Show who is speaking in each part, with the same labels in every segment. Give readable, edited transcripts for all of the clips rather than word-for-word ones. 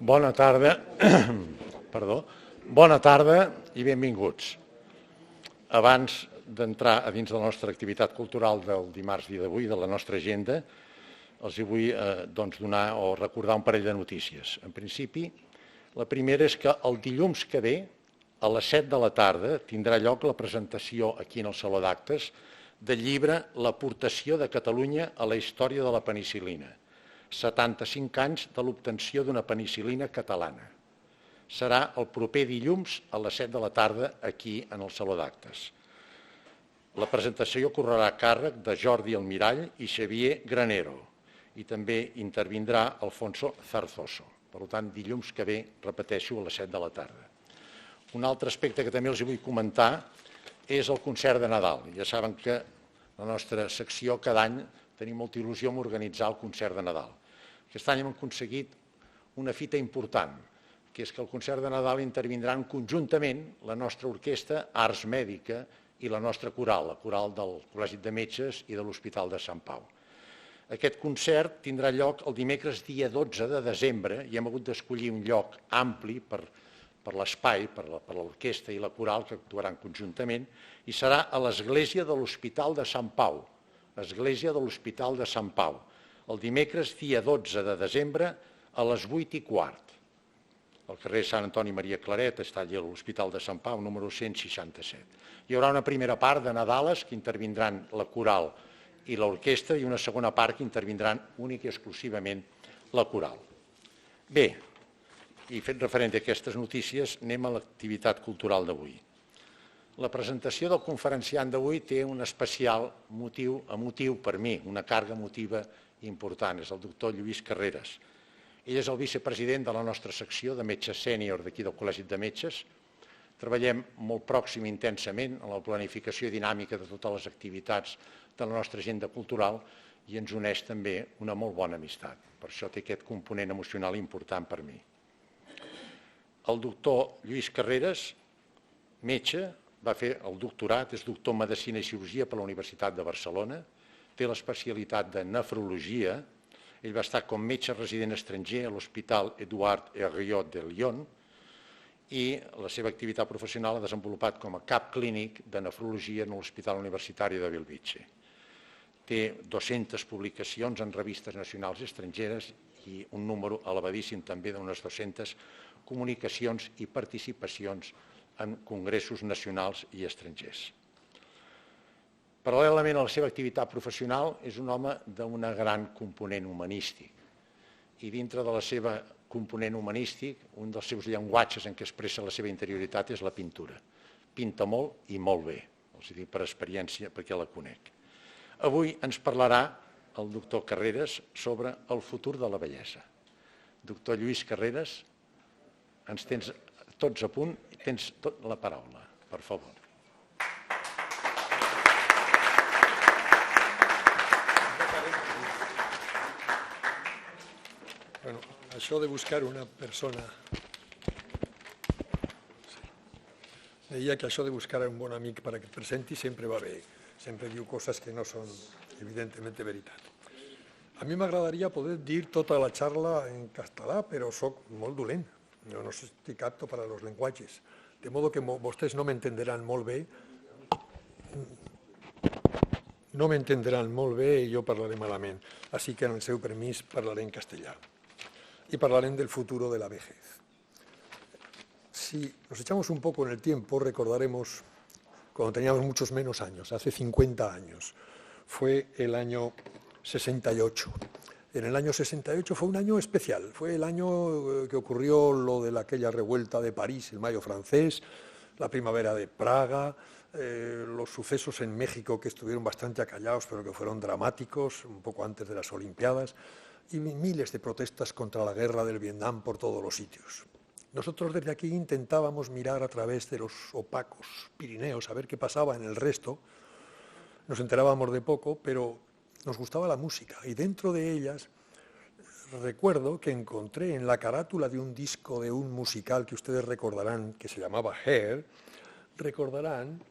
Speaker 1: Bona tarda, bona tarda i benvinguts. Abans d'entrar a dins de la nostra activitat cultural del dimarts dia d'avui, de la nostra agenda, els hi vull donar o recordar un parell de notícies. En principi, la primera és que el dilluns que ve, a les 7 de la tarda, tindrà lloc la presentació aquí en el Saló d'Actes del llibre L'aportació de Catalunya a la història de la penicil·lina. 75 anys de l'obtenció d'una penicil·lina catalana. Serà el proper dilluns a les 7 de la tarda aquí en el Saló d'Actes. La presentació correrà a càrrec de Jordi Almirall i Xavier Granero i també intervindrà Alfonso Zarzoso. Per tant, dilluns que ve, repeteixo, a les 7 de la tarda. Un altre aspecte que també els vull comentar és el concert de Nadal. Ja saben que la nostra secció cada any tenim molta il·lusió en organitzar el concert de Nadal. Aquest any hem aconseguit una fita important, que és que el concert de Nadal intervindran conjuntament la nostra orquestra Ars Mèdica i la nostra coral, la coral del Col·legi de Metges i de l'Hospital de Sant Pau. Aquest concert tindrà lloc el dimecres dia 12 de desembre i hem hagut d'escollir un lloc ampli per l'espai, per l'orquestra i la coral que actuaran conjuntament i serà a l'església de l'Hospital de Sant Pau, Església de l'Hospital de Sant Pau, el dimecres dia 12 de desembre a les 8:15. Al carrer Sant Antoni Maria Claret, està allà a l'Hospital de Sant Pau, número 167. Hi haurà una primera part de Nadales que intervindran la coral i l'orquestra i una segona part que intervindran únic i exclusivament la coral. Bé, i fet referent a aquestes notícies, anem a l'activitat cultural d'avui. La presentació del conferenciant d'avui té un especial motiu emotiu per mi, una càrrega emotiva important, és el doctor Lluís Carreras. Ell és el vicepresident de la nostra secció de metges sènior d'aquí del Col·legi de Metges. Treballem molt pròxim i intensament en la planificació dinàmica de totes les activitats de la nostra agenda cultural i ens uneix també una molt bona amistat. Per això té aquest component emocional important per mi. El doctor Lluís Carreras, metge, va fer el doctorat, és doctor en Medicina i Cirurgia per la Universitat de Barcelona, té l'especialitat de nefrologia, ell va estar com metge resident estranger a l'Hospital Édouard Herriot de Lyon i la seva activitat professional ha desenvolupat com a cap clínic de nefrologia en l'Hospital Universitari de Bellvitge. Té 200 publicacions en revistes nacionals i estrangeres i un número elevadíssim també d'unes 200 comunicacions i participacions en congressos nacionals i estrangers. Paral·lelament a la seva activitat professional, és un home d'un gran component humanístic. I dintre de la seva component humanístic, un dels seus llenguatges en què expressa la seva interioritat és la pintura. Pinta molt i molt bé, els dic per experiència, perquè la conec. Avui ens parlarà el doctor Carreras sobre el futur de la bellesa. Doctor Lluís Carreras, ens tens tots a punt i tens tota la paraula, per favor.
Speaker 2: Bueno, això de buscar una persona... Deia que això de buscar un bon amic per a que et presenti sempre va bé. Sempre diu coses que no són evidentement veritat. A mi m'agradaria poder dir tota la xarra en català, però soc molt dolent. Jo no estic apto para los lenguatges. De modo que vostès no m'entendran molt bé. No m'entendran molt bé i jo parlaré malament. Així que, en el seu permís, parlaré en castellà. Y parlarem del futuro de la vejez. Si nos echamos un poco en el tiempo, recordaremos cuando teníamos muchos menos años, hace 50 años. Fue el año 68. En el año 68 fue un año especial, fue el año que ocurrió lo de aquella revuelta de París, el Mayo francés, la primavera de Praga, los sucesos en México que estuvieron bastante acallados pero que fueron dramáticos, un poco antes de las Olimpiadas, y miles de protestas contra la guerra del Vietnam por todos los sitios. Nosotros desde aquí intentábamos mirar a través de los opacos Pirineos a ver qué pasaba en el resto. Nos enterábamos de poco, pero nos gustaba la música y dentro de ellas recuerdo que encontré en la carátula de un disco de un musical que ustedes recordarán que se llamaba Hair, recordarán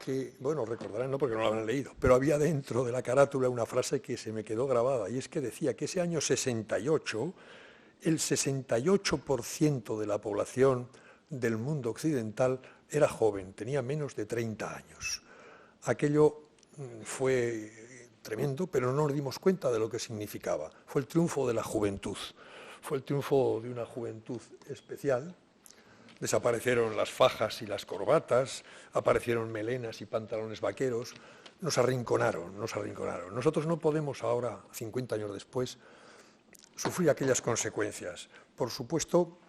Speaker 2: que, bueno, recordarán no porque no lo habrán leído, pero había dentro de la carátula una frase que se me quedó grabada y es que decía que ese año 68 el 68% de la población del mundo occidental era joven, tenía menos de 30 años. Aquello fue tremendo, pero no nos dimos cuenta de lo que significaba. Fue el triunfo de la juventud, fue el triunfo de una juventud especial. Desaparecieron las fajas y las corbatas, aparecieron melenas y pantalones vaqueros, nos arrinconaron, nos arrinconaron. Nosotros no podemos ahora, 50 años después, sufrir aquellas consecuencias. Por supuesto,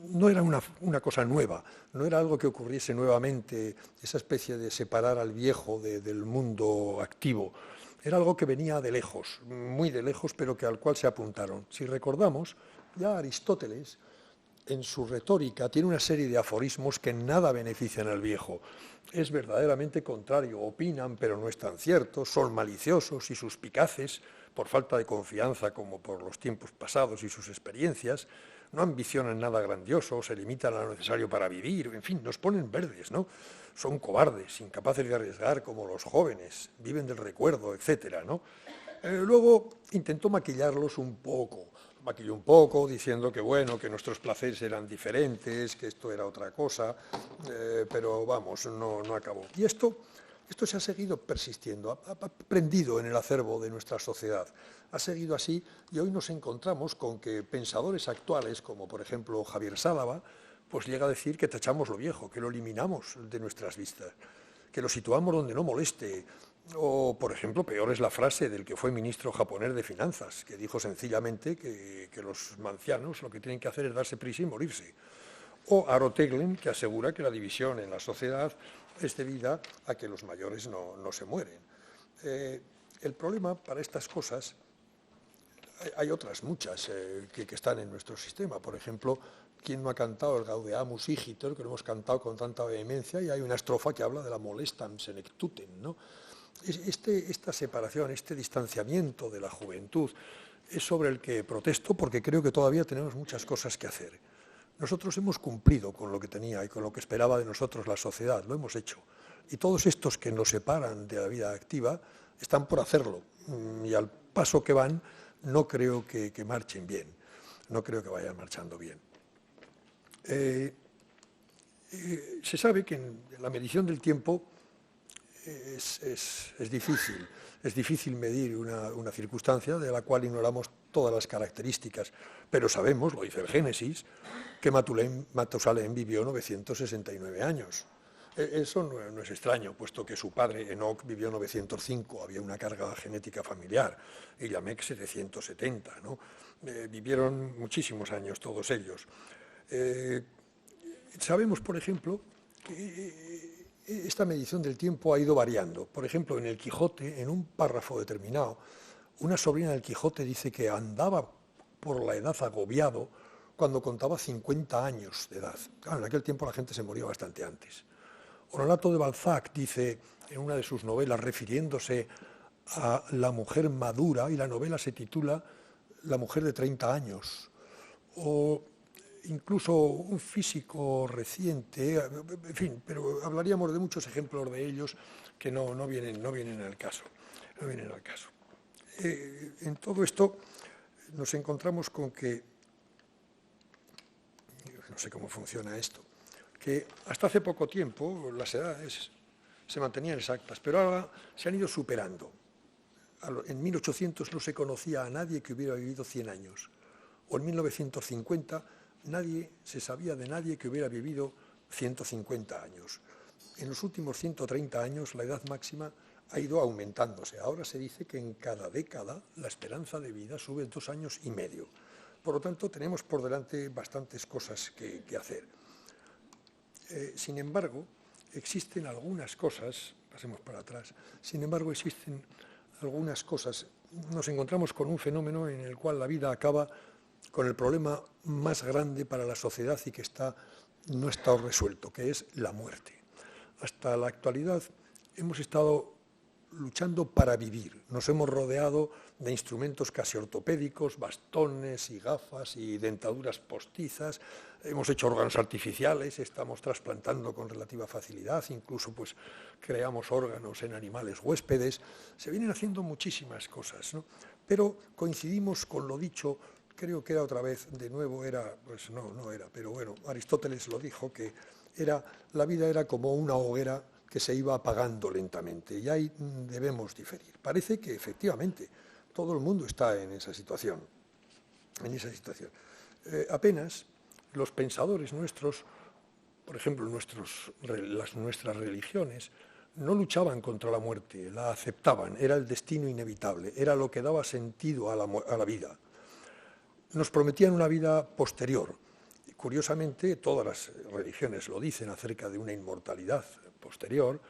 Speaker 2: no era una cosa nueva, no era algo que ocurriese nuevamente, esa especie de separar al viejo del mundo activo. Era algo que venía de lejos, muy de lejos, pero al cual se apuntaron. Si recordamos, ya Aristóteles, en su retórica, tiene una serie de aforismos que en nada benefician al viejo. Es verdaderamente contrario, opinan, pero no están ciertos, son maliciosos y suspicaces, por falta de confianza como por los tiempos pasados y sus experiencias, no ambicionan nada grandioso, se limitan a lo necesario para vivir, en fin, nos ponen verdes, ¿no? Son cobardes, incapaces de arriesgar como los jóvenes, viven del recuerdo, etcétera, ¿no? Luego intentó maquillarlos un poco, maquilló un poco diciendo que bueno, que nuestros placeres eran diferentes, que esto era otra cosa, pero vamos, no acabó. Y esto se ha seguido persistiendo, ha prendido en el acervo de nuestra sociedad. Ha seguido así y hoy nos encontramos con que pensadores actuales, como por ejemplo Javier Sálava, pues llega a decir que tachamos lo viejo, que lo eliminamos de nuestras vistas, que lo situamos donde no moleste. O, por ejemplo, peor es la frase del que fue ministro japonés de Finanzas, que dijo sencillamente que los ancianos lo que tienen que hacer es darse prisa y morirse. O Aro Teglen, que asegura que la división en la sociedad es debida a que los mayores no se mueren. El problema para estas cosas, hay otras muchas que están en nuestro sistema. Por ejemplo, ¿quién no ha cantado el Gaudeamus Igitur, que lo hemos cantado con tanta vehemencia? Y hay una estrofa que habla de la molestam senectuten, ¿no? Esta separación, este distanciamiento de la juventud es sobre el que protesto porque creo que todavía tenemos muchas cosas que hacer. Nosotros hemos cumplido con lo que tenía y con lo que esperaba de nosotros la sociedad, lo hemos hecho. Y todos estos que nos separan de la vida activa están por hacerlo. Y al paso que van, no creo que marchen bien, no creo que vayan marchando bien. Se sabe que en la medición del tiempo es difícil medir una circunstancia de la cual ignoramos todas las características, pero sabemos, lo dice el Génesis, que Matusalén vivió 969 años. Eso no es extraño, puesto que su padre, Enoc, vivió 905, había una carga genética familiar, y Lamec 770, ¿no? Vivieron muchísimos años todos ellos. Sabemos, por ejemplo, que esta medición del tiempo ha ido variando. Por ejemplo, en el Quijote, en un párrafo determinado, una sobrina del Quijote dice que andaba por la edad agobiado cuando contaba 50 años de edad. Claro, en aquel tiempo la gente se moría bastante antes. Honorato de Balzac dice en una de sus novelas, refiriéndose a la mujer madura, y la novela se titula La mujer de 30 años. O incluso un físico reciente, en fin, pero hablaríamos de muchos ejemplos de ellos que no vienen al caso. No vienen al caso. En todo esto nos encontramos con que, no sé cómo funciona esto, que hasta hace poco tiempo las edades se mantenían exactas, pero ahora se han ido superando. En 1800 no se conocía a nadie que hubiera vivido 100 años, o en 1950 nadie se sabía de nadie que hubiera vivido 150 años. En los últimos 130 años la edad máxima ha ido aumentándose. Ahora se dice que en cada década la esperanza de vida sube 2 años y medio. Por lo tanto, tenemos por delante bastantes cosas que hacer. Sin embargo, existen algunas cosas, pasemos para atrás, sin embargo existen algunas cosas. Nos encontramos con un fenómeno en el cual la vida acaba con el problema más grande para la sociedad y que no está resuelto, que es la muerte. Hasta la actualidad hemos estado luchando para vivir. Nos hemos rodeado de instrumentos casi ortopédicos, bastones y gafas y dentaduras postizas. Hemos hecho órganos artificiales, estamos trasplantando con relativa facilidad, incluso pues creamos órganos en animales huéspedes. Se vienen haciendo muchísimas cosas, ¿no? Pero coincidimos con lo dicho, creo que era otra vez, de nuevo era, pues no era, pero bueno, Aristóteles lo dijo, que la vida era como una hoguera que se iba apagando lentamente, y ahí debemos diferir. Parece que efectivamente todo el mundo está en esa situación. Apenas los pensadores nuestros, por ejemplo nuestras religiones, no luchaban contra la muerte, la aceptaban, era el destino inevitable, era lo que daba sentido a la vida. Nos prometían una vida posterior. Curiosamente, todas las religiones lo dicen acerca de una inmortalidad posterior,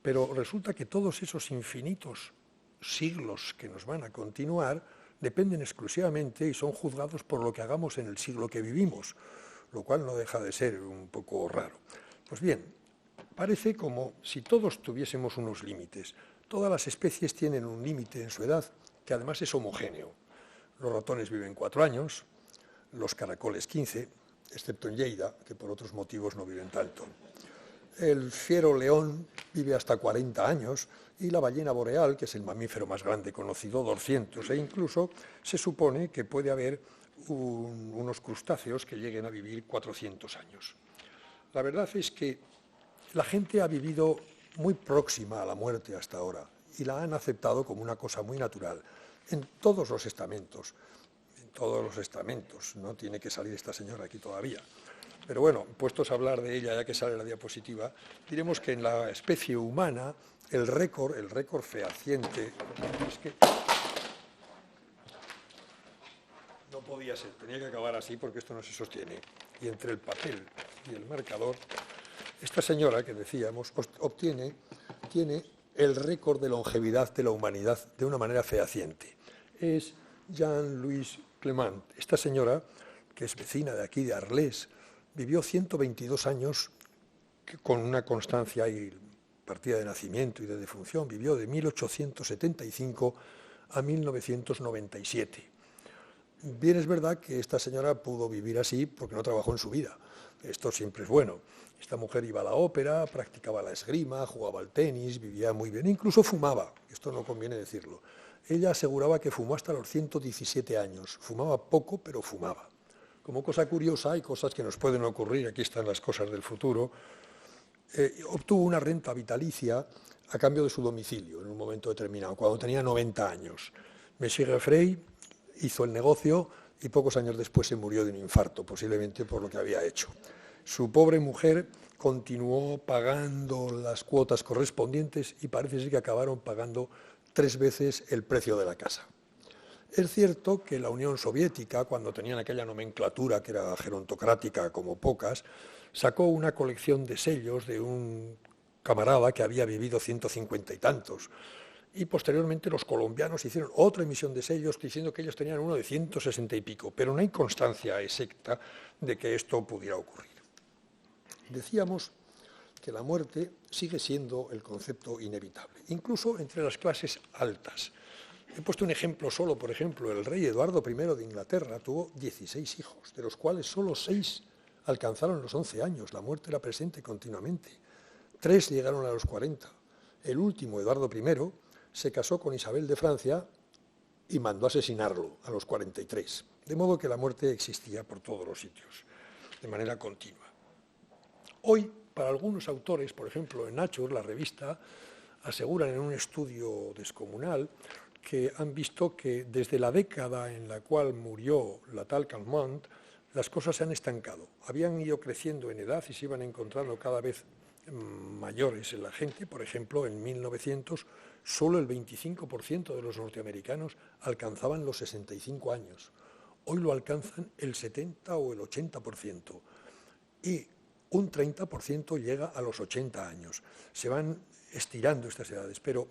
Speaker 2: pero resulta que todos esos infinitos siglos que nos van a continuar dependen exclusivamente y son juzgados por lo que hagamos en el siglo que vivimos, lo cual no deja de ser un poco raro. Pues bien, parece como si todos tuviésemos unos límites. Todas las especies tienen un límite en su edad que además es homogéneo. Los ratones viven 4 años, los caracoles 15, excepto en Lleida, que por otros motivos no viven tanto. El fiero león vive hasta 40 años y la ballena boreal, que es el mamífero más grande conocido, 200, e incluso se supone que puede haber unos crustáceos que lleguen a vivir 400 años. La verdad es que la gente ha vivido muy próxima a la muerte hasta ahora y la han aceptado como una cosa muy natural en todos los estamentos. No tiene que salir esta señora aquí todavía. Pero bueno, puestos a hablar de ella, ya que sale la diapositiva, diremos que en la especie humana el récord fehaciente, es que no podía ser, tenía que acabar así porque esto no se sostiene. Y entre el papel y el marcador, esta señora que decíamos tiene el récord de longevidad de la humanidad de una manera fehaciente. Es Jean-Louis Clément. Esta señora, que es vecina de aquí, de Arles, vivió 122 años con una constancia y partida de nacimiento y de defunción. Vivió de 1875 a 1997. Bien es verdad que esta señora pudo vivir así porque no trabajó en su vida. Esto siempre es bueno. Esta mujer iba a la ópera, practicaba la esgrima, jugaba al tenis, vivía muy bien, incluso fumaba. Esto no conviene decirlo. Ella aseguraba que fumó hasta los 117 años. Fumaba poco, pero fumaba. Como cosa curiosa, hay cosas que nos pueden ocurrir, aquí están las cosas del futuro, obtuvo una renta vitalicia a cambio de su domicilio en un momento determinado, cuando tenía 90 años. Monsieur Refrey hizo el negocio y pocos años después se murió de un infarto, posiblemente por lo que había hecho. Su pobre mujer continuó pagando las cuotas correspondientes y parece ser que acabaron pagando 3 veces el precio de la casa. Es cierto que la Unión Soviética, cuando tenían aquella nomenclatura que era gerontocrática como pocas, sacó una colección de sellos de un camarada que había vivido 150 y tantos. Y posteriormente los colombianos hicieron otra emisión de sellos diciendo que ellos tenían uno de 160 y pico, pero no hay constancia exacta de que esto pudiera ocurrir. Decíamos que la muerte sigue siendo el concepto inevitable, incluso entre las clases altas. He puesto un ejemplo solo, por ejemplo, el rey Eduardo I de Inglaterra tuvo 16 hijos, de los cuales solo 6 alcanzaron los 11 años, la muerte era presente continuamente. 3 llegaron a los 40. El último, Eduardo I, se casó con Isabel de Francia y mandó asesinarlo a los 43. De modo que la muerte existía por todos los sitios, de manera continua. Hoy, para algunos autores, por ejemplo, en Nature, la revista, aseguran en un estudio descomunal que han visto que desde la década en la cual murió la tal Calment, las cosas se han estancado. Habían ido creciendo en edad y se iban encontrando cada vez mayores en la gente. Por ejemplo, en 1900, solo el 25% de los norteamericanos alcanzaban los 65 años. Hoy lo alcanzan el 70 o el 80%. Y un 30% llega a los 80 años. Se van estirando estas edades, pero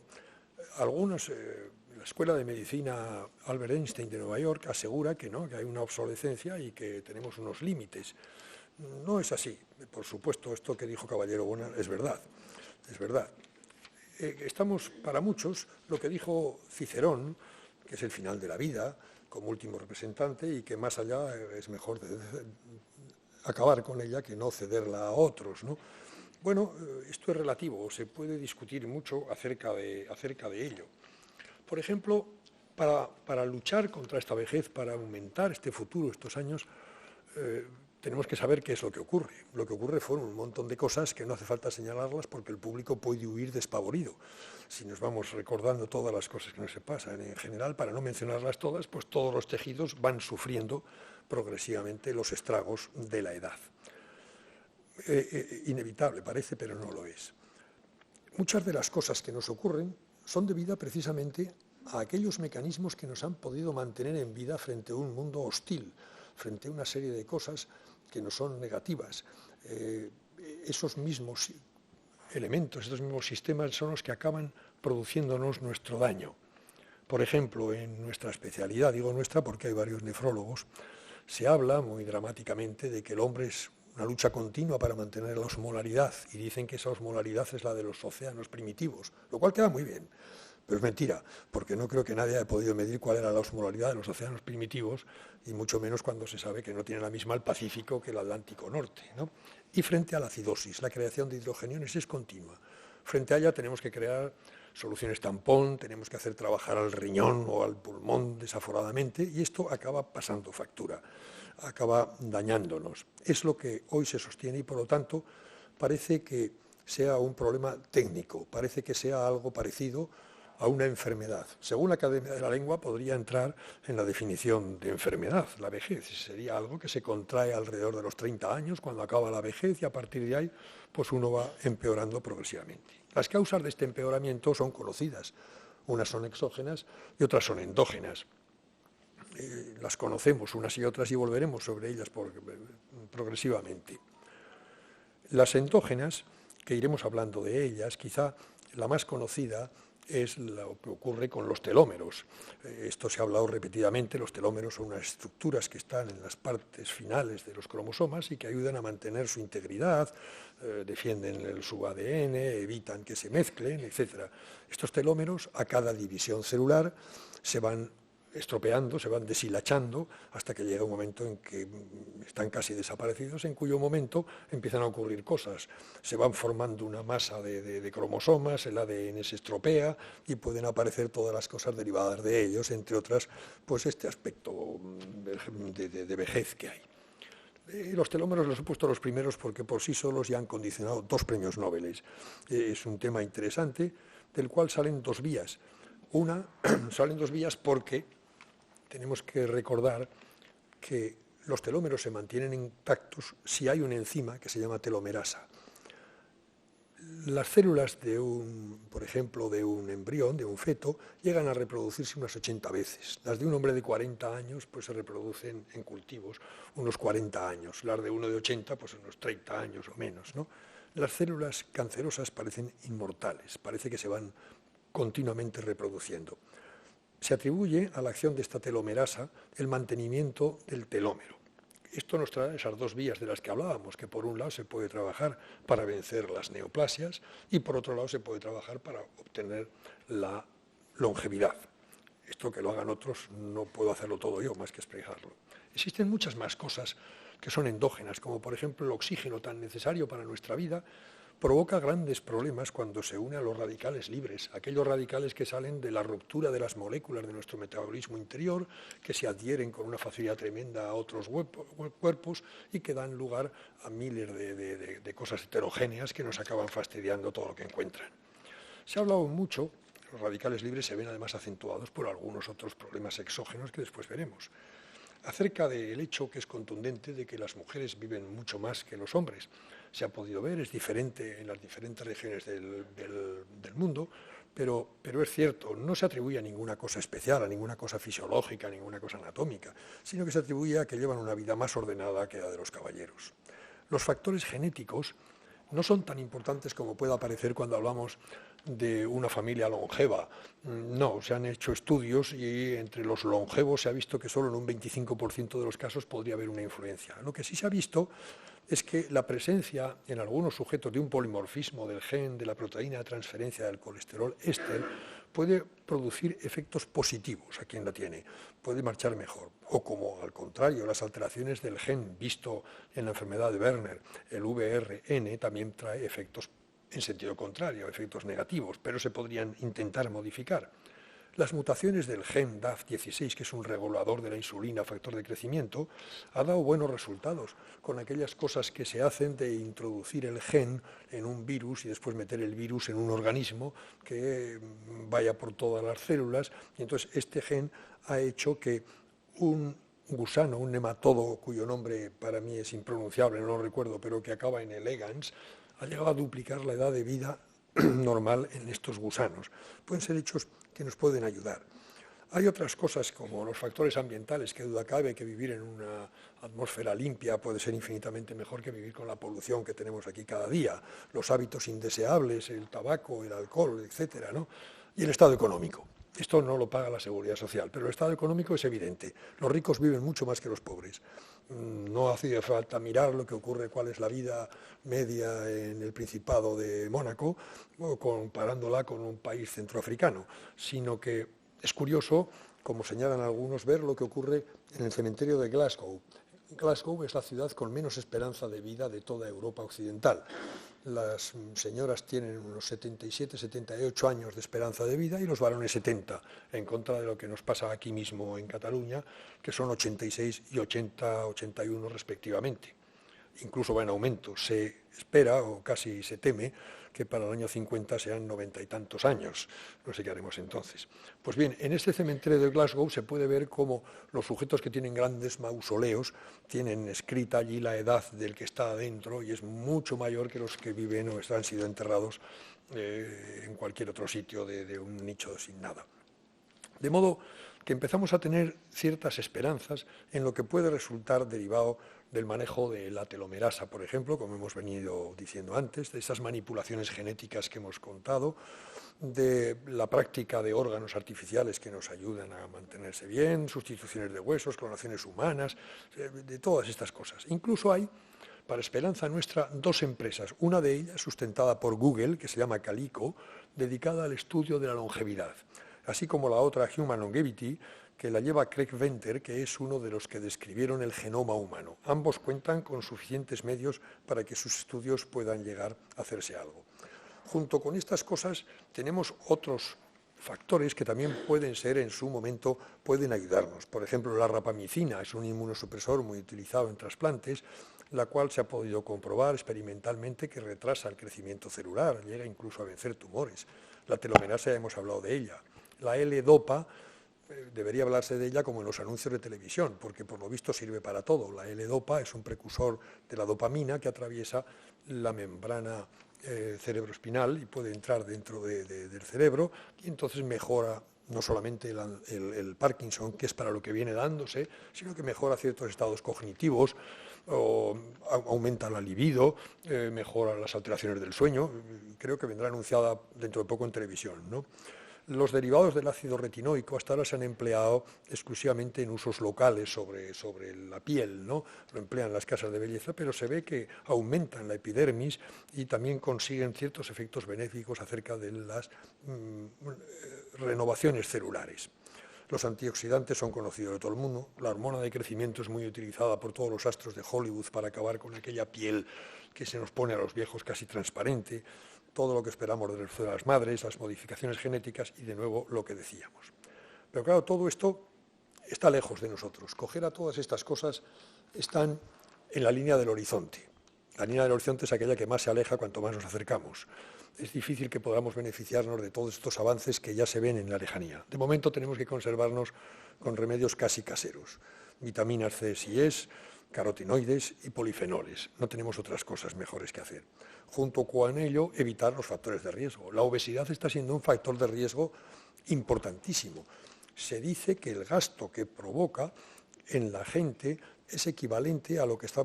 Speaker 2: algunos... La Escuela de Medicina Albert Einstein de Nueva York asegura que no, que hay una obsolescencia y que tenemos unos límites. No es así. Por supuesto, esto que dijo Caballero Bona es verdad. Es verdad. estamos, para muchos, lo que dijo Cicerón, que es el final de la vida, como último representante, y que más allá es mejor acabar con ella que no cederla a otros, ¿no? Bueno, esto es relativo, se puede discutir mucho acerca de ello. Por ejemplo, para luchar contra esta vejez, para aumentar este futuro, estos años, tenemos que saber qué es lo que ocurre. Lo que ocurre fueron un montón de cosas que no hace falta señalarlas porque el público puede huir despavorido. Si nos vamos recordando todas las cosas que nos pasan en general, para no mencionarlas todas, pues todos los tejidos van sufriendo progresivamente los estragos de la edad. Inevitable parece, pero no lo es. Muchas de las cosas que nos ocurren son debidas precisamente a aquellos mecanismos que nos han podido mantener en vida frente a un mundo hostil, frente a una serie de cosas que no son negativas. Esos mismos elementos, esos mismos sistemas son los que acaban produciéndonos nuestro daño. Por ejemplo, en nuestra especialidad, digo nuestra porque hay varios nefrólogos, se habla muy dramáticamente de que el hombre es una lucha continua para mantener la osmolaridad, y dicen que esa osmolaridad es la de los océanos primitivos, lo cual queda muy bien, pero es mentira, porque no creo que nadie haya podido medir cuál era la osmolaridad de los océanos primitivos, y mucho menos cuando se sabe que no tiene la misma el Pacífico que el Atlántico Norte, ¿no? Y frente a la acidosis, la creación de hidrogeniones es continua. Frente a ella tenemos que crear soluciones tampón, tenemos que hacer trabajar al riñón o al pulmón desaforadamente, y esto acaba pasando factura, acaba dañándonos. Es lo que hoy se sostiene y, por lo tanto, parece que sea un problema técnico, parece que sea algo parecido a una enfermedad. Según la Academia de la Lengua, podría entrar en la definición de enfermedad, la vejez. Sería algo que se contrae alrededor de los 30 años, cuando acaba la vejez, y a partir de ahí pues uno va empeorando progresivamente. Las causas de este empeoramiento son conocidas. Unas son exógenas y otras son endógenas. Las conocemos unas y otras y volveremos sobre ellas progresivamente. Las endógenas, que iremos hablando de ellas, quizá la más conocida es lo que ocurre con los telómeros. Esto se ha hablado repetidamente. Los telómeros son unas estructuras que están en las partes finales de los cromosomas y que ayudan a mantener su integridad, defienden su ADN, evitan que se mezclen, etc. Estos telómeros, a cada división celular, se van estropeando, se van deshilachando hasta que llega un momento en que están casi desaparecidos, en cuyo momento empiezan a ocurrir cosas. Se van formando una masa de cromosomas, el ADN se estropea y pueden aparecer todas las cosas derivadas de ellos, entre otras, pues este aspecto de vejez que hay. Los telómeros los he puesto los primeros porque por sí solos ya han condicionado 2 premios Nobel. Es un tema interesante del cual salen 2 vías. Salen 2 vías porque tenemos que recordar que los telómeros se mantienen intactos si hay una enzima que se llama telomerasa. Las células por ejemplo, de un embrión, de un feto, llegan a reproducirse unas 80 veces. Las de un hombre de 40 años pues, se reproducen en cultivos unos 40 años. Las de uno de 80, pues unos 30 años o menos, ¿no? Las células cancerosas parecen inmortales, parece que se van continuamente reproduciendo. Se atribuye a la acción de esta telomerasa el mantenimiento del telómero. Esto nos trae esas 2 vías de las que hablábamos, que por un lado se puede trabajar para vencer las neoplasias y por otro lado se puede trabajar para obtener la longevidad. Esto que lo hagan otros no puedo hacerlo todo yo, más que expresarlo. Existen muchas más cosas que son endógenas, como por ejemplo el oxígeno tan necesario para nuestra vida, provoca grandes problemas cuando se une a los radicales libres, aquellos radicales que salen de la ruptura de las moléculas de nuestro metabolismo interior, que se adhieren con una facilidad tremenda a otros cuerpos y que dan lugar a miles de cosas heterogéneas que nos acaban fastidiando todo lo que encuentran. Se ha hablado mucho, los radicales libres se ven además acentuados por algunos otros problemas exógenos que después veremos, acerca del hecho que es contundente de que las mujeres viven mucho más que los hombres. Se ha podido ver, es diferente en las diferentes regiones del mundo, pero es cierto, no se atribuye a ninguna cosa especial, a ninguna cosa fisiológica, a ninguna cosa anatómica, sino que se atribuye a que llevan una vida más ordenada que la de los caballeros. Los factores genéticos no son tan importantes como pueda parecer cuando hablamos de una familia longeva. No, se han hecho estudios y entre los longevos se ha visto que solo en un 25% de los casos podría haber una influencia. Lo que sí se ha visto es que la presencia en algunos sujetos de un polimorfismo del gen de la proteína de transferencia del colesterol éster puede producir efectos positivos a quien la tiene, puede marchar mejor. O como al contrario, las alteraciones del gen visto en la enfermedad de Werner, el VRN, también trae efectos en sentido contrario, efectos negativos, pero se podrían intentar modificar. Las mutaciones del gen DAF16, que es un regulador de la insulina, factor de crecimiento, ha dado buenos resultados con aquellas cosas que se hacen de introducir el gen en un virus y después meter el virus en un organismo que vaya por todas las células. Y entonces este gen ha hecho que un gusano, un nematodo, cuyo nombre para mí es impronunciable, no lo recuerdo, pero que acaba en elegans, ha llegado a duplicar la edad de vida normal en estos gusanos. Pueden ser hechos que nos pueden ayudar. Hay otras cosas como los factores ambientales, que duda cabe que vivir en una atmósfera limpia puede ser infinitamente mejor que vivir con la polución que tenemos aquí cada día, los hábitos indeseables, el tabaco, el alcohol, etcétera, ¿no? Y el estado económico. Esto no lo paga la seguridad social, pero el estado económico es evidente. Los ricos viven mucho más que los pobres. No hace falta mirar lo que ocurre, cuál es la vida media en el Principado de Mónaco, comparándola con un país centroafricano, sino que es curioso, como señalan algunos, ver lo que ocurre en el cementerio de Glasgow. Glasgow es la ciudad con menos esperanza de vida de toda Europa occidental. Las señoras tienen unos 77, 78 años de esperanza de vida y los varones 70, en contra de lo que nos pasa aquí mismo en Cataluña, que son 86 y 80, 81 respectivamente. Incluso va en aumento. Se espera, o casi se teme, que para el año 50 sean 90 y tantos años. No sé qué haremos entonces. Pues bien, en este cementerio de Glasgow se puede ver cómo los sujetos que tienen grandes mausoleos tienen escrita allí la edad del que está adentro y es mucho mayor que los que viven o han sido enterrados en cualquier otro sitio de un nicho sin nada. De modo que empezamos a tener ciertas esperanzas en lo que puede resultar derivado del manejo de la telomerasa, por ejemplo, como hemos venido diciendo antes, de esas manipulaciones genéticas que hemos contado, de la práctica de órganos artificiales que nos ayudan a mantenerse bien, sustituciones de huesos, clonaciones humanas, de todas estas cosas. Incluso hay, para esperanza nuestra, dos empresas, una de ellas sustentada por Google, que se llama Calico, dedicada al estudio de la longevidad, así como la otra, Human Longevity, que la lleva Craig Venter, que es uno de los que describieron el genoma humano. Ambos cuentan con suficientes medios para que sus estudios puedan llegar a hacerse algo. Junto con estas cosas tenemos otros factores que también pueden ser, en su momento, pueden ayudarnos. Por ejemplo, la rapamicina es un inmunosupresor muy utilizado en trasplantes, la cual se ha podido comprobar experimentalmente que retrasa el crecimiento celular, llega incluso a vencer tumores. La telomerasa, ya hemos hablado de ella. La L-Dopa, debería hablarse de ella como en los anuncios de televisión, porque por lo visto sirve para todo. La L-Dopa es un precursor de la dopamina que atraviesa la membrana cerebroespinal y puede entrar dentro del cerebro y entonces mejora no solamente el Parkinson, que es para lo que viene dándose, sino que mejora ciertos estados cognitivos, aumenta la libido, mejora las alteraciones del sueño. Creo que vendrá anunciada dentro de poco en televisión, ¿no? Los derivados del ácido retinoico hasta ahora se han empleado exclusivamente en usos locales sobre la piel, ¿no? Lo emplean las casas de belleza, pero se ve que aumentan la epidermis y también consiguen ciertos efectos benéficos acerca de las renovaciones celulares. Los antioxidantes son conocidos de todo el mundo. La hormona de crecimiento es muy utilizada por todos los astros de Hollywood para acabar con aquella piel que se nos pone a los viejos casi transparente. Todo lo que esperamos de las madres, las modificaciones genéticas y, de nuevo, lo que decíamos. Pero claro, todo esto está lejos de nosotros. Coger a todas estas cosas están en la línea del horizonte. La línea del horizonte es aquella que más se aleja cuanto más nos acercamos. Es difícil que podamos beneficiarnos de todos estos avances que ya se ven en la lejanía. De momento tenemos que conservarnos con remedios casi caseros. Vitaminas C y E, carotenoides y polifenoles. No tenemos otras cosas mejores que hacer. Junto con ello, evitar los factores de riesgo. La obesidad está siendo un factor de riesgo importantísimo. Se dice que el gasto que provoca en la gente es equivalente a lo que está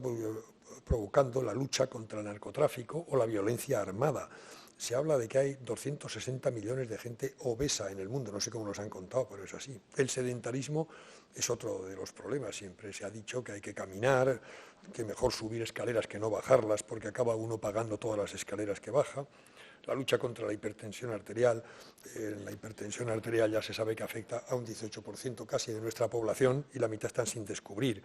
Speaker 2: provocando la lucha contra el narcotráfico o la violencia armada. se habla de que hay 260 millones de gente obesa en el mundo, no sé cómo nos han contado, pero es así. El sedentarismo es otro de los problemas, siempre se ha dicho que hay que caminar, que mejor subir escaleras que no bajarlas, porque acaba uno pagando todas las escaleras que baja. La lucha contra la hipertensión arterial, la hipertensión arterial ya se sabe que afecta a un 18% casi de nuestra población y la mitad están sin descubrir.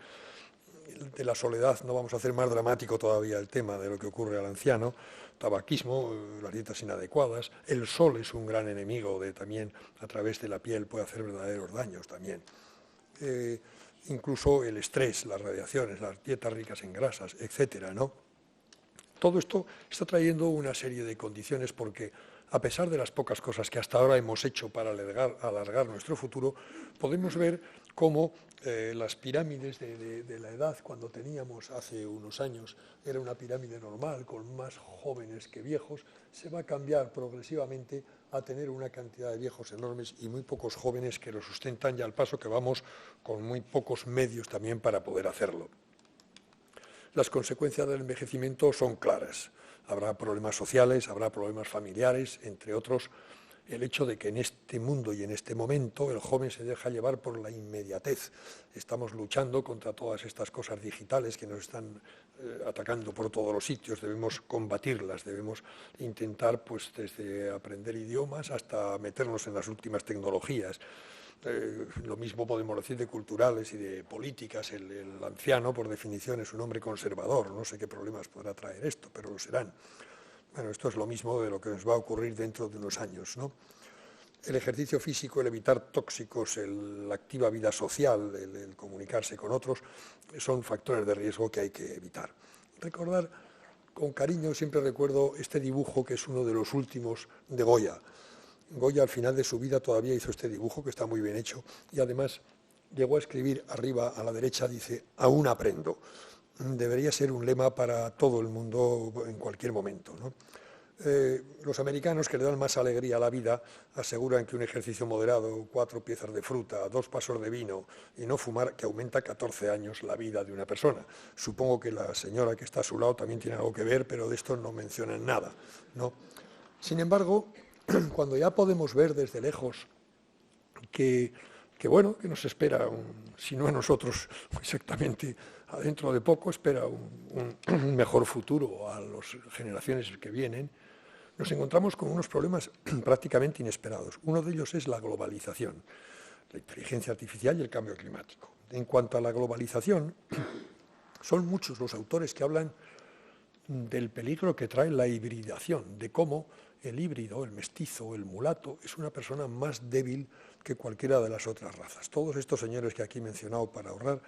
Speaker 2: De la soledad no vamos a hacer más dramático todavía el tema de lo que ocurre al anciano, tabaquismo, las dietas inadecuadas, el sol es un gran enemigo también a través de la piel puede hacer verdaderos daños también. Incluso el estrés, las radiaciones, las dietas ricas en grasas, etcétera, ¿no? Todo esto está trayendo una serie de condiciones porque, a pesar de las pocas cosas que hasta ahora hemos hecho para alargar nuestro futuro, podemos ver cómo las pirámides de la edad, cuando teníamos hace unos años, era una pirámide normal, con más jóvenes que viejos, se va a cambiar progresivamente a tener una cantidad de viejos enormes y muy pocos jóvenes que lo sustentan, y al paso que vamos con muy pocos medios también para poder hacerlo. Las consecuencias del envejecimiento son claras. Habrá problemas sociales, habrá problemas familiares, entre otros, el hecho de que en este mundo y en este momento el joven se deja llevar por la inmediatez. Estamos luchando contra todas estas cosas digitales que nos están atacando por todos los sitios, debemos combatirlas, debemos intentar, pues, desde aprender idiomas hasta meternos en las últimas tecnologías. Lo mismo podemos decir de culturales y de políticas. El anciano, por definición, es un hombre conservador. No sé qué problemas podrá traer esto, pero lo serán. Bueno, esto es lo mismo de lo que nos va a ocurrir dentro de unos años, ¿no? El ejercicio físico, el evitar tóxicos, la activa vida social, el comunicarse con otros, son factores de riesgo que hay que evitar. Recordar con cariño, siempre recuerdo este dibujo que es uno de los últimos de Goya. Goya al final de su vida todavía hizo este dibujo que está muy bien hecho y además llegó a escribir arriba a la derecha, dice, aún aprendo. Debería ser un lema para todo el mundo en cualquier momento, ¿no? Los americanos, que le dan más alegría a la vida, aseguran que un ejercicio moderado, 4 piezas de fruta, 2 vasos de vino y no fumar, que aumenta 14 años la vida de una persona. Supongo que la señora que está a su lado también tiene algo que ver, pero de esto no mencionan nada, ¿no? Sin embargo, cuando ya podemos ver desde lejos que nos espera, si no a nosotros exactamente, dentro de poco espera un mejor futuro a las generaciones que vienen, nos encontramos con unos problemas prácticamente inesperados. Uno de ellos es la globalización, la inteligencia artificial y el cambio climático. En cuanto a la globalización, son muchos los autores que hablan del peligro que trae la hibridación, de cómo el híbrido, el mestizo, el mulato, es una persona más débil que cualquiera de las otras razas. Todos estos señores que aquí he mencionado para ahorrar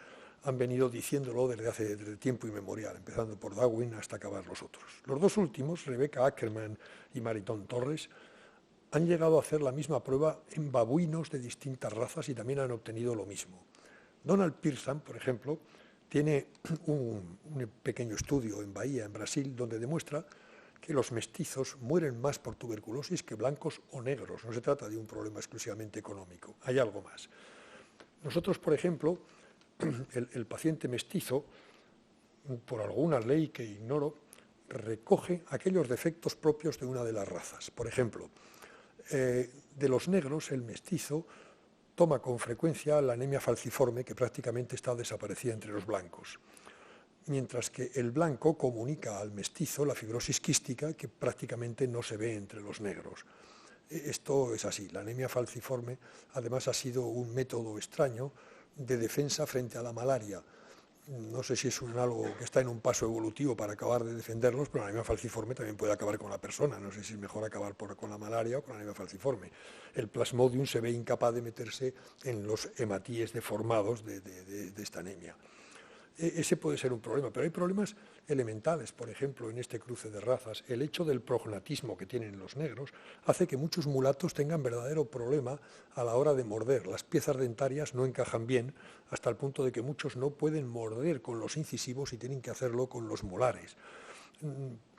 Speaker 2: han venido diciéndolo desde tiempo inmemorial, empezando por Darwin hasta acabar los otros. Los dos últimos, Rebecca Ackerman y Maritón Torres, han llegado a hacer la misma prueba en babuinos de distintas razas y también han obtenido lo mismo. Donald Pearson, por ejemplo, tiene un pequeño estudio en Bahía, en Brasil, donde demuestra que los mestizos mueren más por tuberculosis que blancos o negros. No se trata de un problema exclusivamente económico, hay algo más. Nosotros, por ejemplo, el paciente mestizo, por alguna ley que ignoro, recoge aquellos defectos propios de una de las razas. Por ejemplo, de los negros, el mestizo toma con frecuencia la anemia falciforme, que prácticamente está desaparecida entre los blancos, mientras que el blanco comunica al mestizo la fibrosis quística, que prácticamente no se ve entre los negros. Esto es así. La anemia falciforme, además, ha sido un método extraño de defensa frente a la malaria. No sé si es algo que está en un paso evolutivo para acabar de defenderlos, pero la anemia falciforme también puede acabar con la persona. No sé si es mejor acabar con la malaria o con la anemia falciforme. El plasmodium se ve incapaz de meterse en los hematíes deformados de esta anemia. Ese puede ser un problema, pero hay problemas elementales. Por ejemplo, en este cruce de razas, el hecho del prognatismo que tienen los negros hace que muchos mulatos tengan verdadero problema a la hora de morder. Las piezas dentarias no encajan bien, hasta el punto de que muchos no pueden morder con los incisivos y tienen que hacerlo con los molares.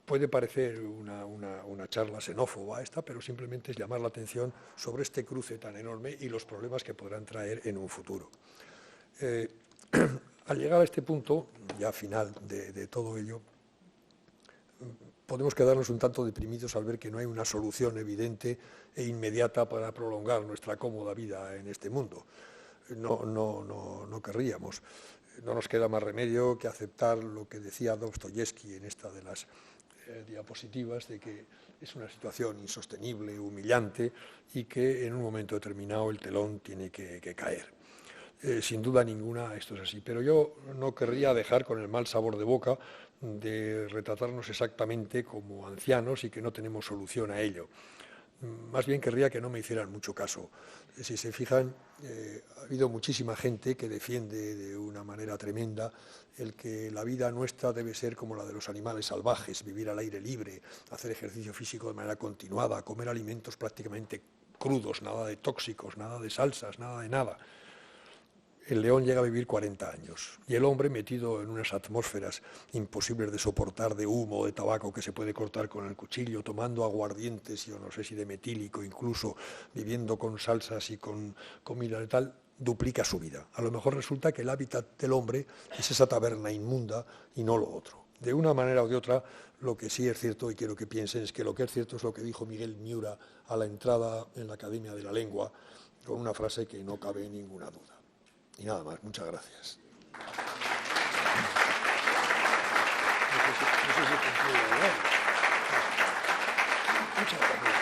Speaker 2: Puede parecer una charla xenófoba esta, pero simplemente es llamar la atención sobre este cruce tan enorme y los problemas que podrán traer en un futuro. Al llegar a este punto, ya final de todo ello, podemos quedarnos un tanto deprimidos al ver que no hay una solución evidente e inmediata para prolongar nuestra cómoda vida en este mundo. No querríamos. No nos queda más remedio que aceptar lo que decía Dostoyevsky en esta de las diapositivas, de que es una situación insostenible, humillante, y que en un momento determinado el telón tiene que caer. Sin duda ninguna esto es así, pero yo no querría dejar con el mal sabor de boca de retratarnos exactamente como ancianos y que no tenemos solución a ello. Más bien querría que no me hicieran mucho caso. Si se fijan, ha habido muchísima gente que defiende de una manera tremenda el que la vida nuestra debe ser como la de los animales salvajes, vivir al aire libre, hacer ejercicio físico de manera continuada, comer alimentos prácticamente crudos, nada de tóxicos, nada de salsas, nada de nada. El león llega a vivir 40 años y el hombre, metido en unas atmósferas imposibles de soportar, de humo, de tabaco que se puede cortar con el cuchillo, tomando aguardientes, yo no sé si de metílico, incluso viviendo con salsas y con comida de tal, duplica su vida. A lo mejor resulta que el hábitat del hombre es esa taberna inmunda y no lo otro. De una manera o de otra, lo que sí es cierto, y quiero que piensen, es que lo que es cierto es lo que dijo Miguel Miura a la entrada en la Academia de la Lengua, con una frase que no cabe ninguna duda. Y nada más, muchas gracias. Muchas gracias.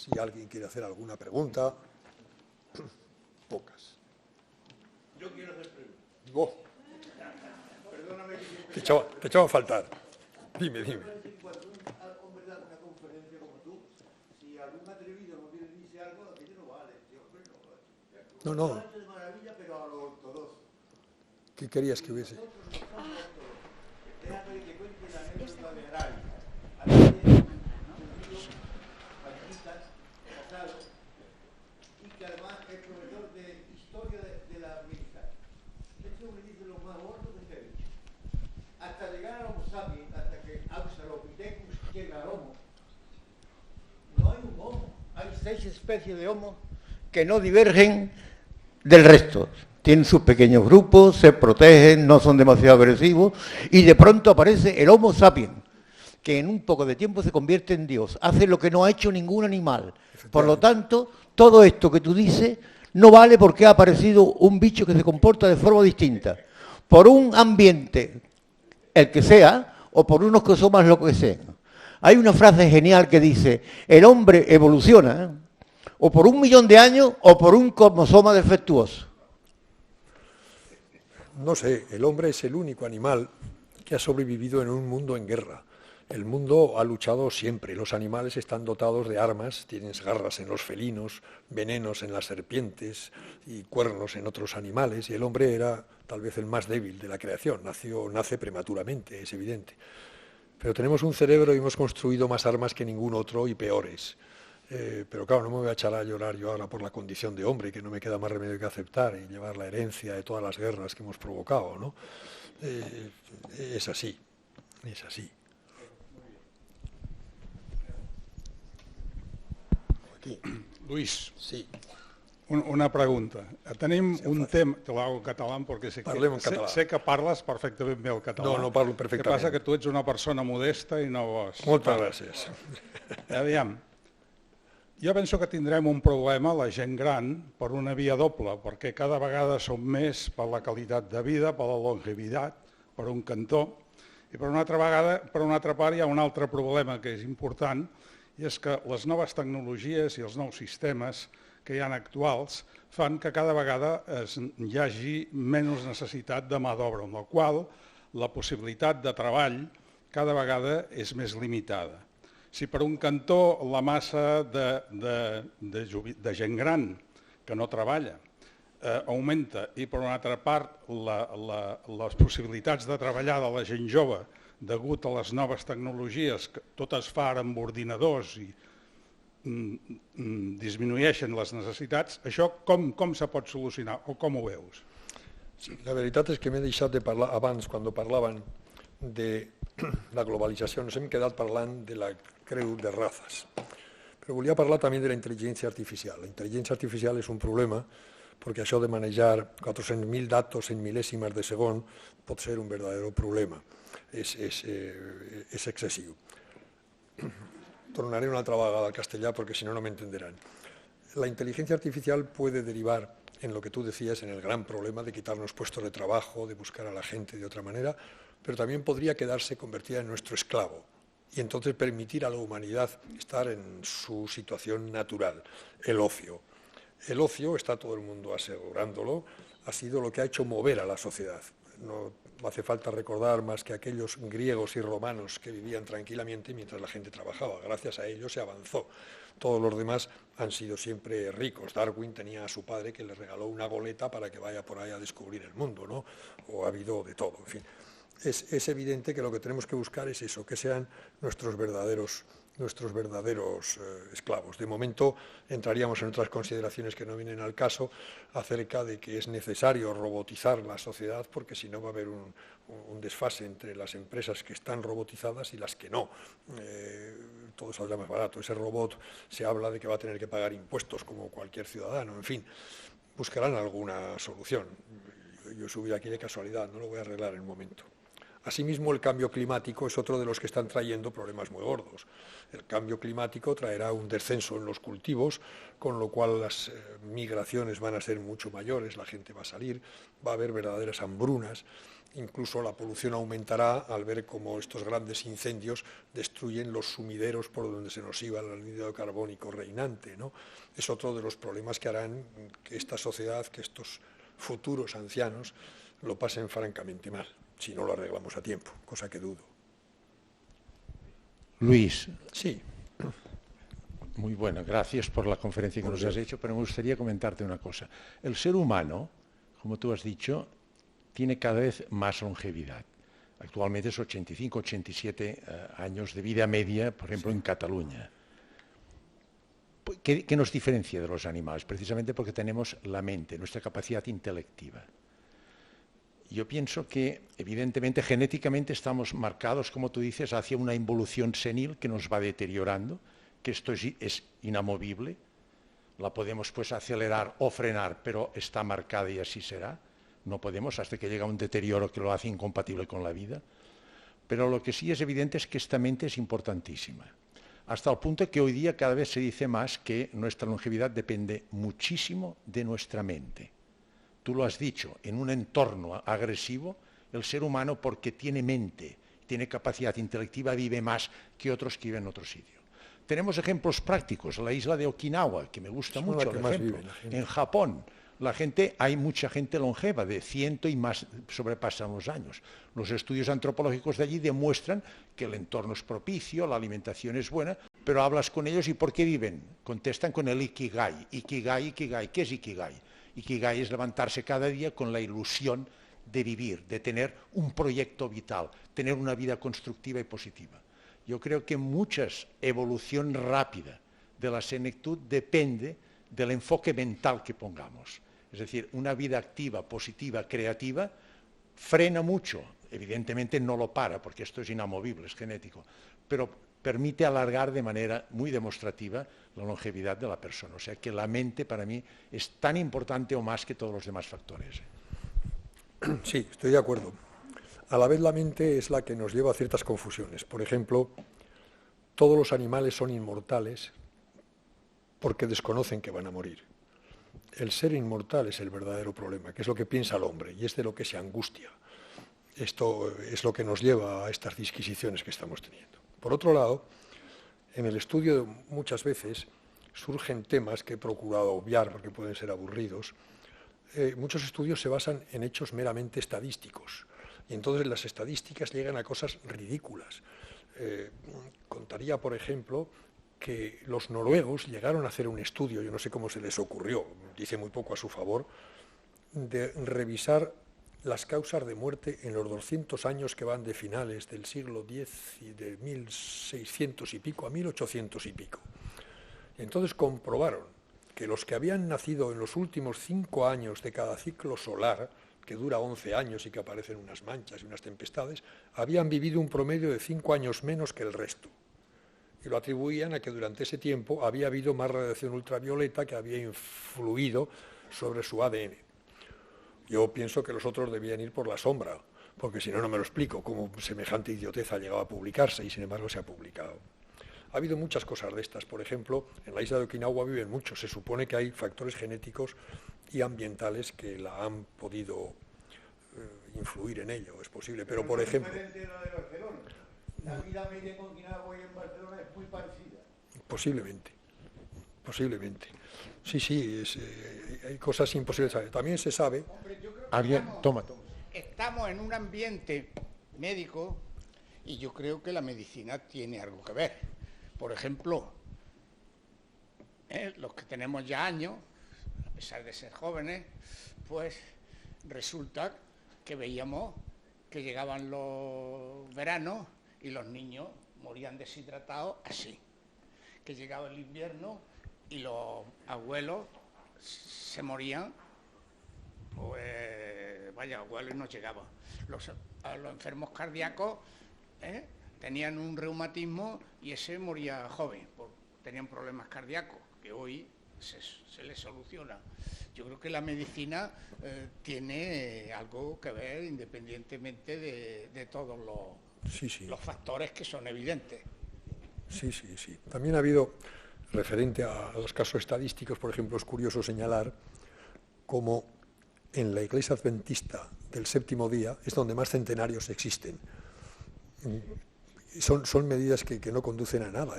Speaker 2: Si alguien quiere hacer alguna pregunta, pocas.
Speaker 3: Yo quiero hacer preguntas.
Speaker 2: Oh.
Speaker 3: Perdóname que
Speaker 2: Te echaba a faltar. Dime.
Speaker 3: cuando un hombre da una conferencia como tú, si algún atrevido no viene y dice algo, aquello no vale.
Speaker 2: No.
Speaker 3: Es maravilla, pero a lo ortodoxo.
Speaker 2: ¿Qué querías que hubiese?
Speaker 3: Déjame que cuente la anécdota de Aray. Aray es un judío, baptista, casado, y que además es profesor de historia de la militar. Este hombre dice lo más gordo que se ha dicho. Hasta llegar al Homo sapiens, hasta que Australopithecus llega al Homo, no hay un Homo. Hay 6 especies de Homo que no divergen del resto. Tienen sus pequeños grupos, se protegen, no son demasiado agresivos, y de pronto aparece el Homo sapiens, que en un poco de tiempo se convierte en Dios, hace lo que no ha hecho ningún animal. Por lo tanto, todo esto que tú dices no vale porque ha aparecido un bicho que se comporta de forma distinta, por un ambiente, el que sea, o por unos que son más lo que sean. Hay una frase genial que dice, el hombre evoluciona, o por 1 millón de años, o por un cromosoma defectuoso.
Speaker 2: No sé, el hombre es el único animal que ha sobrevivido en un mundo en guerra. El mundo ha luchado siempre, los animales están dotados de armas, tienen garras en los felinos, venenos en las serpientes y cuernos en otros animales, y el hombre era tal vez el más débil de la creación, nace prematuramente, es evidente. Pero tenemos un cerebro y hemos construido más armas que ningún otro y peores. Pero claro, no me voy a echar a llorar yo ahora por la condición de hombre, que no me queda más remedio que aceptar y llevar la herencia de todas las guerras que hemos provocado, ¿no? Es así. Aquí.
Speaker 4: Luis,
Speaker 2: Sí.
Speaker 4: una pregunta. Tenim un tema, te l'hago en català perquè sé que parles perfectament bé el català.
Speaker 2: No parlo perfectament.
Speaker 4: El que passa que tu ets una persona modesta i no vols...
Speaker 2: Moltes gràcies.
Speaker 4: Aviam, jo penso que tindrem un problema, la gent gran, per una via doble, perquè cada vegada som més per la qualitat de vida, per la longevitat, per un cantó, i per una altra part hi ha un altre problema que és important, i és que les noves tecnologies i els nous sistemes que hi ha actuals fan que cada vegada hi hagi menys necessitat de mà d'obra, amb la qual la possibilitat de treball cada vegada és més limitada. Si per un cantó la massa de gent gran que no treballa augmenta i per una altra part les possibilitats de treballar de la gent jove degut a les noves tecnologies, que tot es fa ara amb ordinadors i disminueixen les necessitats, això com se pot solucionar o com ho veus?
Speaker 2: La veritat és que m'he deixat de parlar abans, quan parlaven de la globalització, ens hem quedat parlant de la creu de razas. Però volia parlar també de la intel·ligència artificial. La intel·ligència artificial és un problema perquè això de manejar 400.000 datos en mil·lèsimes de segon pot ser un verdadero problema, és excessiu. Tornaré una altra vegada al castellà porque si no, no me entenderán. La inteligencia artificial puede derivar en lo que tú decías, en el gran problema de quitarnos puestos de trabajo, de buscar a la gente de otra manera, pero también podría quedarse convertida en nuestro esclavo y entonces permitir a la humanidad estar en su situación natural, el ocio. El ocio, está todo el mundo asegurándolo, ha sido lo que ha hecho mover a la sociedad. No hace falta recordar más que aquellos griegos y romanos que vivían tranquilamente mientras la gente trabajaba. Gracias a ellos se avanzó. Todos los demás han sido siempre ricos. Darwin tenía a su padre que le regaló una goleta para que vaya por ahí a descubrir el mundo, ¿no? O ha habido de todo, en fin. Es evidente que lo que tenemos que buscar es eso, que sean nuestros verdaderos esclavos. De momento entraríamos en otras consideraciones que no vienen al caso acerca de que es necesario robotizar la sociedad porque si no va a haber un desfase entre las empresas que están robotizadas y las que no. Todo saldrá más barato. Ese robot se habla de que va a tener que pagar impuestos como cualquier ciudadano. En fin, buscarán alguna solución. Yo subí aquí de casualidad, no lo voy a arreglar en un momento. Asimismo, el cambio climático es otro de los que están trayendo problemas muy gordos. El cambio climático traerá un descenso en los cultivos, con lo cual las migraciones van a ser mucho mayores, la gente va a salir, va a haber verdaderas hambrunas, incluso la polución aumentará al ver cómo estos grandes incendios destruyen los sumideros por donde se nos iba el anhídrido carbónico reinante, ¿no? Es otro de los problemas que harán que esta sociedad, que estos futuros ancianos, lo pasen francamente mal, si no lo arreglamos a tiempo, cosa que dudo.
Speaker 1: Luis.
Speaker 2: Sí.
Speaker 1: Muy buena, gracias por la conferencia que nos has hecho, pero me gustaría comentarte una cosa. El ser humano, como tú has dicho, tiene cada vez más longevidad. Actualmente es 85, 87 años de vida media, por ejemplo, en Cataluña. ¿Qué nos diferencia de los animales? Precisamente porque tenemos la mente, nuestra capacidad intelectiva. Yo pienso que, evidentemente, genéticamente estamos marcados, como tú dices, hacia una involución senil que nos va deteriorando, que esto es inamovible. La podemos pues acelerar o frenar, pero está marcada y así será. No podemos hasta que llega un deterioro que lo hace incompatible con la vida. Pero lo que sí es evidente es que esta mente es importantísima. Hasta el punto que hoy día cada vez se dice más que nuestra longevidad depende muchísimo de nuestra mente. Tú lo has dicho, en un entorno agresivo, el ser humano, porque tiene mente, tiene capacidad intelectiva, vive más que otros que viven en otro sitio. Tenemos ejemplos prácticos, la isla de Okinawa, que me gusta mucho el ejemplo. En Japón, hay mucha gente longeva, de 100 y más sobrepasan los años. Los estudios antropológicos de allí demuestran que el entorno es propicio, la alimentación es buena, pero hablas con ellos y ¿por qué viven? Contestan con el Ikigai. Ikigai. ¿Qué es Ikigai? Ikigai es levantarse cada día con la ilusión de vivir, de tener un proyecto vital, tener una vida constructiva y positiva. Yo creo que mucha evolución rápida de la senectud depende del enfoque mental que pongamos. Es decir, una vida activa, positiva, creativa, frena mucho. Evidentemente no lo para, porque esto es inamovible, es genético, pero permite alargar de manera muy demostrativa la longevidad de la persona. O sea que la mente para mí es tan importante o más que todos los demás factores.
Speaker 2: Sí, estoy de acuerdo. A la vez la mente es la que nos lleva a ciertas confusiones. Por ejemplo, todos los animales son inmortales porque desconocen que van a morir. El ser inmortal es el verdadero problema, que es lo que piensa el hombre y es de lo que se angustia. Esto es lo que nos lleva a estas disquisiciones que estamos teniendo. Por otro lado, en el estudio muchas veces surgen temas que he procurado obviar porque pueden ser aburridos. Muchos estudios se basan en hechos meramente estadísticos y entonces las estadísticas llegan a cosas ridículas. Contaría, por ejemplo, que los noruegos llegaron a hacer un estudio, yo no sé cómo se les ocurrió, dice muy poco a su favor, de revisar las causas de muerte en los 200 años que van de finales del siglo X y de 1600 y pico a 1800 y pico. Y entonces comprobaron que los que habían nacido en los últimos 5 años de cada ciclo solar, que dura 11 años y que aparecen unas manchas y unas tempestades, habían vivido un promedio de 5 años menos que el resto. Y lo atribuían a que durante ese tiempo había habido más radiación ultravioleta que había influido sobre su ADN. Yo pienso que los otros debían ir por la sombra, porque si no, no me lo explico cómo semejante idiotez ha llegado a publicarse y sin embargo se ha publicado. Ha habido muchas cosas de estas. Por ejemplo, en la isla de Okinawa viven muchos. Se supone que hay factores genéticos y ambientales que la han podido influir en ello. Es posible, pero por ejemplo...
Speaker 3: La vida media en Okinawa y en Barcelona es muy parecida.
Speaker 2: Posiblemente. Sí, hay cosas imposibles. También se sabe...
Speaker 5: Hombre, yo creo que
Speaker 1: Alguien, toma.
Speaker 5: estamos en un ambiente médico y yo creo que la medicina tiene algo que ver. Por ejemplo, los que tenemos ya años, a pesar de ser jóvenes, pues resulta que veíamos que llegaban los veranos y los niños morían deshidratados así. Que llegaba el invierno y los abuelos se morían, pues vaya, abuelos no llegaban. Los enfermos cardíacos tenían un reumatismo y ese moría joven, tenían problemas cardíacos, que hoy se les soluciona. Yo creo que la medicina tiene algo que ver independientemente de todos los factores que son evidentes.
Speaker 2: Sí. También ha habido, referente a los casos estadísticos, por ejemplo, es curioso señalar cómo en la Iglesia Adventista del Séptimo Día es donde más centenarios existen. Son medidas que no conducen a nada.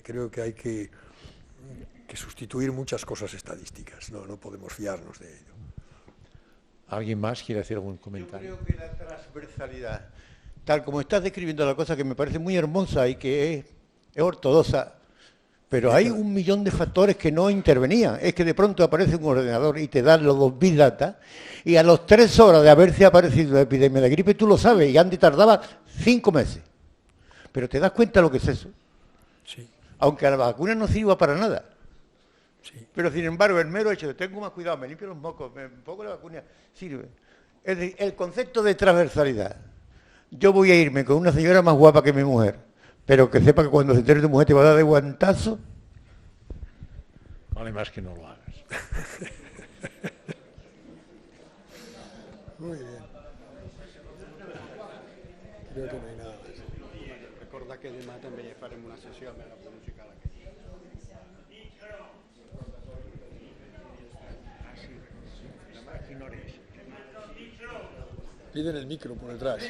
Speaker 2: Creo que hay que sustituir muchas cosas estadísticas. No podemos fiarnos de ello.
Speaker 1: ¿Alguien más quiere hacer algún comentario?
Speaker 3: Yo creo que la transversalidad, tal como estás describiendo la cosa, que me parece muy hermosa y que es ortodoxa, pero hay 1 millón de factores que no intervenían. Es que de pronto aparece un ordenador y te dan los 2 Big Data, y a los 3 horas de haberse aparecido la epidemia de gripe, tú lo sabes, y antes tardaba 5 meses. Pero te das cuenta de lo que es eso.
Speaker 2: Sí.
Speaker 3: Aunque a la vacuna no sirva para nada.
Speaker 2: Sí.
Speaker 3: Pero sin embargo, el mero hecho de tengo más cuidado, me limpio los mocos, me pongo la vacuna, sirve. Es decir, el concepto de transversalidad. Yo voy a irme con una señora más guapa que mi mujer, pero que sepa que cuando se entere tu mujer te va a dar de guantazo.
Speaker 1: Vale más que no lo hagas.
Speaker 2: Muy bien. Creo que no hay nada más.
Speaker 6: Recorda que demà també farem una sessió amb la música a la que...
Speaker 2: Piden el micro por detrás.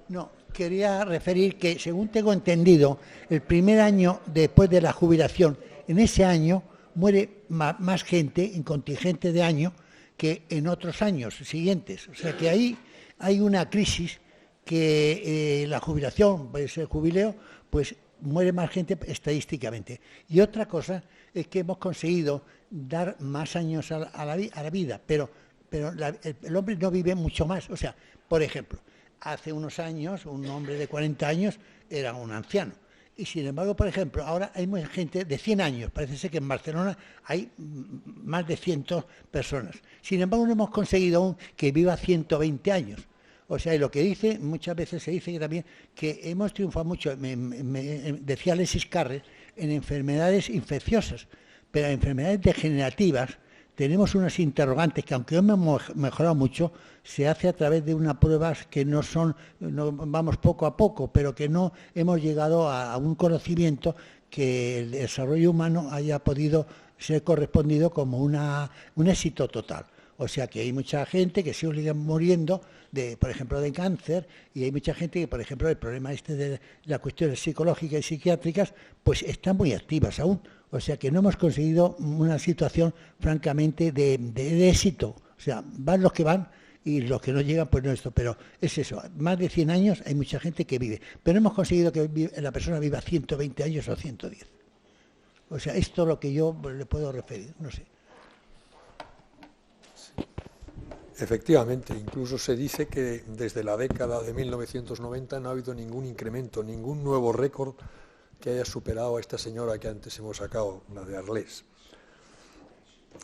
Speaker 7: No, quería referir que, según tengo entendido, el primer año después de la jubilación, en ese año muere más gente en contingente de año que en otros años siguientes. O sea que ahí hay una crisis que la jubilación, pues el jubileo, pues muere más gente estadísticamente. Y otra cosa es que hemos conseguido dar más años a la vida, pero el hombre no vive mucho más. O sea, por ejemplo, hace unos años un hombre de 40 años era un anciano. Y sin embargo, por ejemplo, ahora hay mucha gente de 100 años. Parece ser que en Barcelona hay más de 100 personas. Sin embargo, no hemos conseguido aún que viva 120 años. O sea, y lo que dice, muchas veces se dice que también que hemos triunfado mucho, decía Alexis Carrel, en enfermedades infecciosas, pero en enfermedades degenerativas tenemos unas interrogantes que, aunque hemos mejorado mucho, se hace a través de unas pruebas que no vamos poco a poco, pero que no hemos llegado a un conocimiento que el desarrollo humano haya podido ser correspondido como un éxito total. O sea que hay mucha gente que sigue muriendo, por ejemplo, de cáncer, y hay mucha gente que, por ejemplo, el problema de las cuestiones psicológicas y psiquiátricas, pues están muy activas aún. O sea que no hemos conseguido una situación, francamente, de éxito. O sea, van los que van y los que no llegan, pues no esto. Pero es eso, más de 100 años hay mucha gente que vive. Pero no hemos conseguido que la persona viva 120 años o 110. O sea, esto es lo que yo le puedo referir, no sé.
Speaker 2: Efectivamente, incluso se dice que desde la década de 1990 no ha habido ningún incremento, ningún nuevo récord que haya superado a esta señora que antes hemos sacado, la de Arlés.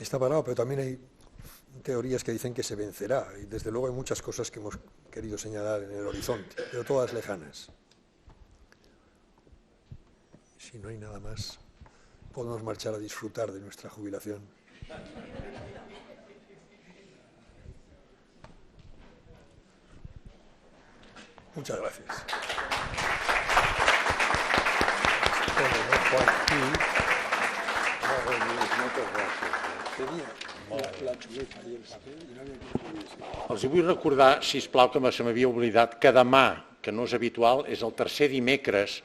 Speaker 2: está parado, pero también hay teorías que dicen que se vencerá, y desde luego hay muchas cosas que hemos querido señalar en el horizonte, pero todas lejanas. Si no hay nada más, podemos marchar a disfrutar de nuestra jubilación. Muchas gracias.
Speaker 1: Els vull recordar, sisplau, que se m'havia oblidat, que demà, que no és habitual, és el tercer dimecres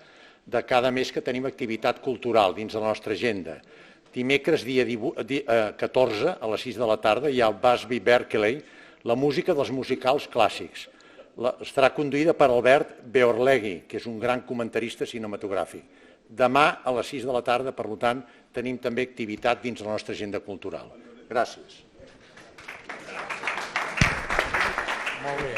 Speaker 1: de cada mes que tenim activitat cultural dins de la nostra agenda. Dimecres, dia 14, a les 6 de la tarda, hi ha el Busby Berkeley, la música dels musicals clàssics. Estarà conduïda per Albert Beorlegui, que és un gran comentarista cinematogràfic. Demà a les 6 de la tarda, per tant, tenim també activitat dins de la nostra agenda cultural. Gràcies.
Speaker 2: Molt bé.